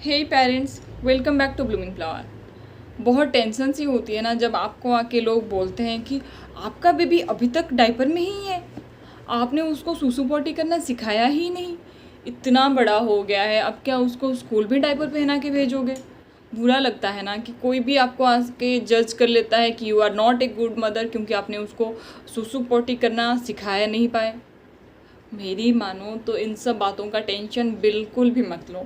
Hey parents, welcome back to blooming flower. बहुत tension सी होती है ना जब आपको आके लोग बोलते हैं कि आपका बेबी अभी तक डायपर में ही है, आपने उसको सूसू पोटी करना सिखाया ही नहीं। इतना बड़ा हो गया है, अब क्या उसको स्कूल भी डायपर पहना के भेजोगे। बुरा लगता है ना कि कोई भी आपको आके जज कर लेता है कि you are not a good mother, क्योंकि आपने उसको सूसू पोटी करना सिखाया नहीं पाए। मेरी मानो तो इन सब बातों का टेंशन बिल्कुल भी मत लो,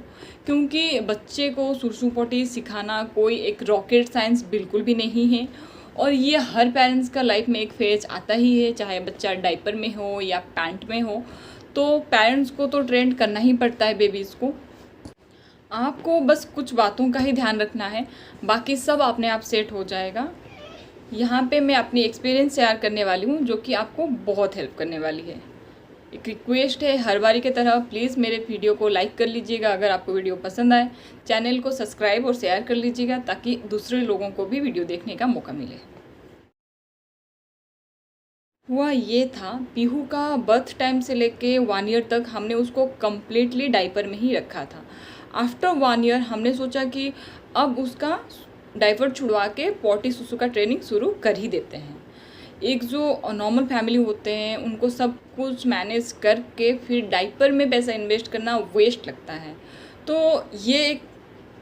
क्योंकि बच्चे को सुसु पोटी सिखाना कोई एक रॉकेट साइंस बिल्कुल भी नहीं है। और ये हर पेरेंट्स का लाइफ में एक फेज आता ही है, चाहे बच्चा डायपर में हो या पैंट में हो, तो पेरेंट्स को तो ट्रेन करना ही पड़ता है बेबीज़ को। आपको बस कुछ बातों का ही ध्यान रखना है, बाकी सब अपने आप सेट हो जाएगा। यहाँ पे मैं अपनी एक्सपीरियंस शेयर करने वाली हूँ जो कि आपको बहुत हेल्प करने वाली है। एक रिक्वेस्ट है, हर बारी की तरह प्लीज़ मेरे वीडियो को लाइक कर लीजिएगा अगर आपको वीडियो पसंद आए। चैनल को सब्सक्राइब और शेयर कर लीजिएगा ताकि दूसरे लोगों को भी वीडियो देखने का मौका मिले। हुआ ये था, पीहू का बर्थ टाइम से लेके 1 ईयर तक हमने उसको कम्प्लीटली डायपर में ही रखा था। आफ्टर 1 ईयर हमने सोचा कि अब उसका डायपर छुड़वा के पॉटी सुसु का ट्रेनिंग शुरू कर ही देते हैं। एक जो नॉर्मल फैमिली होते हैं उनको सब कुछ मैनेज करके फिर डायपर में पैसा इन्वेस्ट करना वेस्ट लगता है, तो ये एक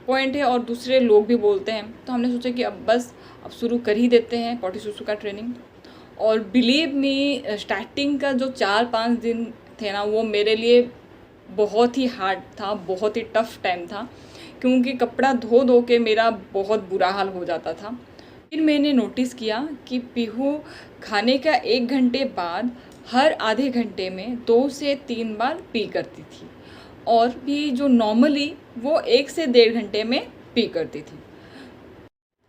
पॉइंट है। और दूसरे लोग भी बोलते हैं, तो हमने सोचा कि अब शुरू कर ही देते हैं पॉटी सुसु का ट्रेनिंग। और बिलीव मी, स्टार्टिंग का जो 4-5 दिन थे ना, वो मेरे लिए बहुत ही हार्ड था, बहुत ही टफ़ टाइम था, क्योंकि कपड़ा धो धो के मेरा बहुत बुरा हाल हो जाता था। फिर मैंने नोटिस किया कि पीहू खाने का 1 घंटे बाद हर आधे घंटे में 2 से 3 बार पी करती थी, और भी जो नॉर्मली वो 1 से 1.5 घंटे में पी करती थी।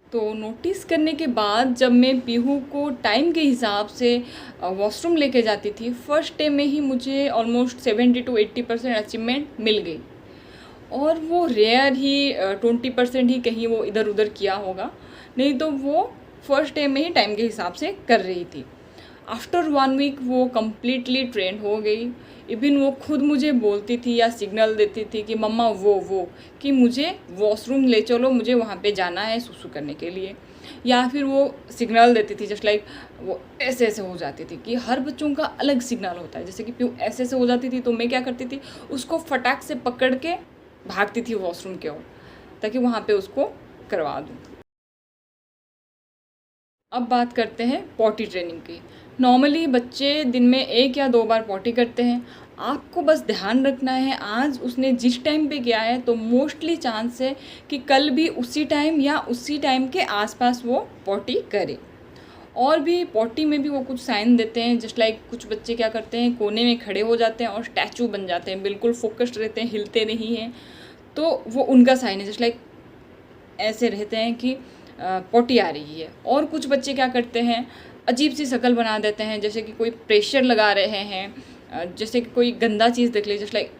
तो नोटिस करने के बाद जब मैं पीहू को टाइम के हिसाब से वॉशरूम लेके जाती थी, फर्स्ट डे में ही मुझे ऑलमोस्ट 70 to 80% अचीवमेंट मिल गई। और वो रेयर ही 20% ही कहीं वो इधर उधर किया होगा, नहीं तो वो फर्स्ट डे में ही टाइम के हिसाब से कर रही थी। आफ्टर 1 वीक वो कम्प्लीटली ट्रेंड हो गई। इवन वो खुद मुझे बोलती थी या सिग्नल देती थी कि मम्मा वो कि मुझे वॉशरूम ले चलो, मुझे वहाँ पे जाना है सुसु करने के लिए। या फिर वो सिग्नल देती थी जस्ट लाइक वो ऐसे ऐसे हो जाती थी, कि हर बच्चों का अलग सिग्नल होता है। जैसे कि प्यू ऐसे ऐसे हो जाती थी तो मैं क्या करती थी, उसको फटाक से पकड़ के भागती थी वॉशरूम की ओर, ताकि वहाँ पे उसको करवा दूँ। अब बात करते हैं पॉटी ट्रेनिंग की। नॉर्मली बच्चे दिन में 1 या 2 बार पॉटी करते हैं। आपको बस ध्यान रखना है, आज उसने जिस टाइम पे किया है तो मोस्टली चांस है कि कल भी उसी टाइम या उसी टाइम के आसपास वो पॉटी करे। और भी पॉटी में भी वो कुछ साइन देते हैं, जस्ट लाइक कुछ बच्चे क्या करते हैं, कोने में खड़े हो जाते हैं और स्टैचू बन जाते हैं, बिल्कुल फोकस्ड रहते हैं, हिलते नहीं हैं, तो वो उनका साइन है। जस्ट लाइक ऐसे रहते हैं कि पॉटी आ रही है। और कुछ बच्चे क्या करते हैं, अजीब सी शक्ल बना देते हैं, जैसे कि कोई प्रेशर लगा रहे हैं, जैसे कि कोई गंदा चीज़ देख ली, जस्ट लाइक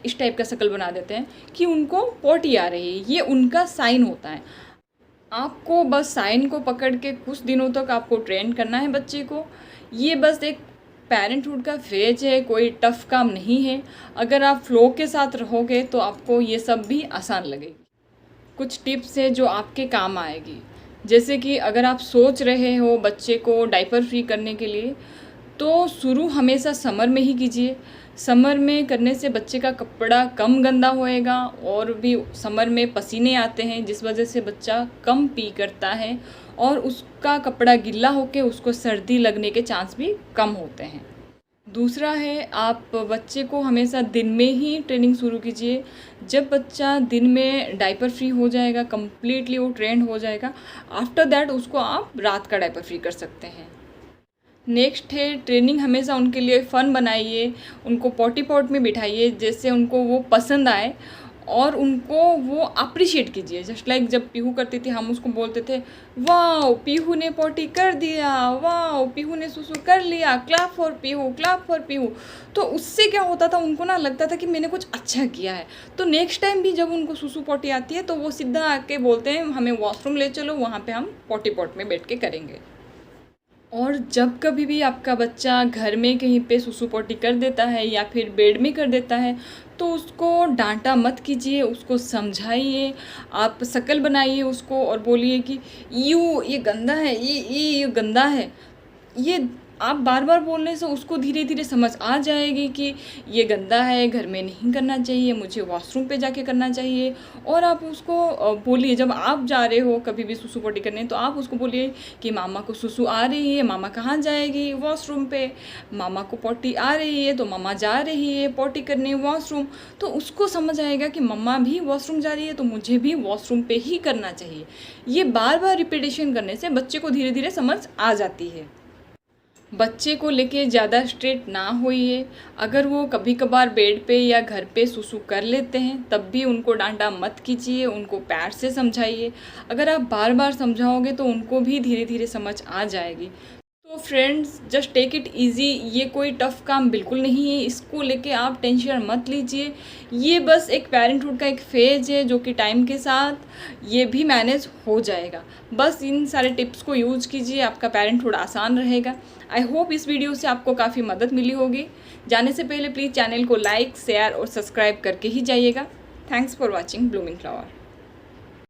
इस टाइप का शक्ल बना देते हैं कि उनको पॉटी आ रही है। ये उनका साइन होता है। आपको बस साइन को पकड़ के कुछ दिनों तक आपको ट्रेन करना है बच्चे को। ये बस एक पेरेंटहुड का फेज है, कोई टफ़ काम नहीं है। अगर आप फ्लो के साथ रहोगे तो आपको ये सब भी आसान लगेगी। कुछ टिप्स है जो आपके काम आएगी, जैसे कि अगर आप सोच रहे हो बच्चे को डायपर फ्री करने के लिए, तो शुरू हमेशा समर में ही कीजिए। समर में करने से बच्चे का कपड़ा कम गंदा होएगा, और भी समर में पसीने आते हैं जिस वजह से बच्चा कम पी करता है, और उसका कपड़ा गीला होकर उसको सर्दी लगने के चांस भी कम होते हैं। दूसरा है, आप बच्चे को हमेशा दिन में ही ट्रेनिंग शुरू कीजिए। जब बच्चा दिन में डायपर फ्री हो जाएगा, कम्प्लीटली वो ट्रेंड हो जाएगा, आफ्टर दैट उसको आप रात का डायपर फ्री कर सकते हैं। नेक्स्ट है, ट्रेनिंग हमेशा उनके लिए फ़न बनाइए, उनको पॉटी पॉट में बिठाइए जैसे उनको वो पसंद आए, और उनको वो अप्रिशिएट कीजिए। जस्ट लाइक जब पीहू करती थी हम उसको बोलते थे, वाह पीहू ने पॉटी कर दिया, वाह पीहू ने सुसु कर लिया, clap for Pihu, clap for Pihu. तो उससे क्या होता था, उनको ना लगता था कि मैंने कुछ अच्छा किया है। तो नेक्स्ट टाइम भी जब उनको सुसु पॉटी आती है तो वो सीधा आके बोलते हैं हमें वॉशरूम ले चलो, वहाँ पे हम पॉटी पॉट में बैठ के करेंगे। और जब कभी भी आपका बच्चा घर में कहीं पे सुसु पोटी कर देता है या फिर बेड में कर देता है, तो उसको डांटा मत कीजिए, उसको समझाइए, आप शक्ल बनाइए उसको और बोलिए कि यू ये गंदा है, ये गंदा है। ये आप बार बार बोलने से उसको धीरे धीरे समझ आ जाएगी कि ये गंदा है, घर में नहीं करना चाहिए, मुझे वॉशरूम पे जाके करना चाहिए। और आप उसको बोलिए, जब आप जा रहे हो कभी भी सुसु पोटी करने, तो आप उसको बोलिए कि मामा को सुसु आ रही है, मामा कहाँ जाएगी, वॉशरूम पे। मामा को पोटी आ रही है तो मामा जा रही है पोटी करने वॉशरूम। तो उसको समझ आएगा कि मम्मा भी वॉशरूम जा रही है तो मुझे भी वॉशरूम पे ही करना चाहिए। ये बार बार रिपीटेशन करने से बच्चे को धीरे धीरे समझ आ जाती है। बच्चे को लेके ज़्यादा स्ट्रिक्ट ना होइए। अगर वो कभी कभार बेड पे या घर पे सुसु कर लेते हैं तब भी उनको डांटा मत कीजिए, उनको प्यार से समझाइए। अगर आप बार बार समझाओगे तो उनको भी धीरे धीरे समझ आ जाएगी। तो friends, just take it easy. ये कोई टफ़ काम बिल्कुल नहीं है, इसको लेके आप टेंशन मत लीजिए। ये बस एक पेरेंटहुड का एक फेज़ है जो कि टाइम के साथ ये भी मैनेज हो जाएगा। बस इन सारे टिप्स को यूज़ कीजिए, आपका पेरेंटहुड आसान रहेगा। आई होप इस वीडियो से आपको काफ़ी मदद मिली होगी। जाने से पहले प्लीज़ चैनल को लाइक, शेयर और सब्सक्राइब करके ही जाइएगा। Thanks for watching blooming flower.